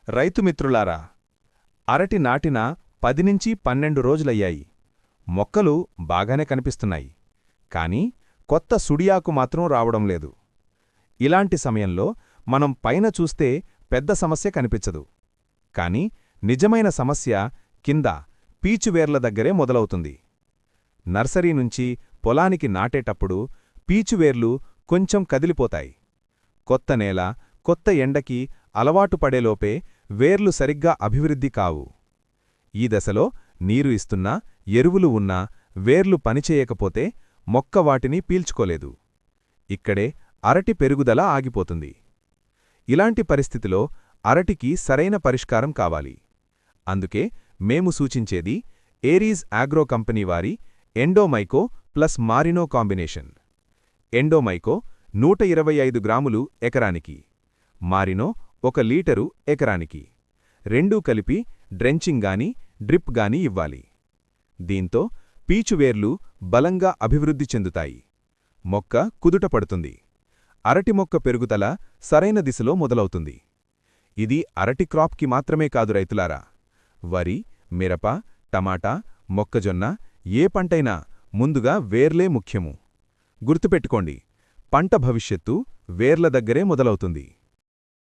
రైతుమిత్రులారా, అరటి నాటిన 10 నుంచి 12 రోజులయ్యాయి. మొక్కలు బాగానే కనిపిస్తున్నాయి, కానీ కొత్త సుడియాకు మాత్రం రావడం లేదు. ఇలాంటి సమయంలో మనం పైన చూస్తే పెద్ద సమస్య కనిపించదు, కాని నిజమైన సమస్య కింద పీచువేర్ల దగ్గరే మొదలవుతుంది. నర్సరీ నుంచి పొలానికి నాటేటప్పుడు పీచువేర్లు కొంచెం కదిలిపోతాయి. కొత్త నేల, కొత్త ఎండకి అలవాటు పడేలోపే వేర్లు సరిగ్గా అభివృద్ధి కావు. ఈ దశలో నీరు ఇస్తున్నా, ఎరువులు ఉన్నా వేర్లు పనిచేయకపోతే మొక్క వాటిని పీల్చుకోలేదు. ఇక్కడే అరటి పెరుగుదల ఆగిపోతుంది. ఇలాంటి పరిస్థితిలో అరటికి సరైన పరిష్కారం కావాలి. అందుకే మేము సూచించేది ఏరీస్ ఆగ్రో కంపెనీ వారి ఎండోమైకో ప్లస్ మారినో కాంబినేషన్. ఎండోమైకో 125 గ్రాములు ఎకరానికి, మారినో 1 లీటరు ఎకరానికి, రెండూ కలిపి డ్రెంచింగ్ గాని డ్రిప్ గాని ఇవ్వాలి. దీంతో పీచువేర్లు బలంగా అభివృద్ధి చెందుతాయి, మొక్క కుదుట పడుతుంది, అరటి మొక్క పెరుగుదల సరైన దిశలో మొదలవుతుంది. ఇది అరటి క్రాప్కి మాత్రమే కాదు రైతులారా, వరి, మిరప, టమాటా, మొక్కజొన్న ఏ పంటైనా ముందుగా వేర్లే ముఖ్యము. గుర్తుపెట్టుకోండి, పంట భవిష్యత్తు వేర్ల దగ్గరే మొదలవుతుంది.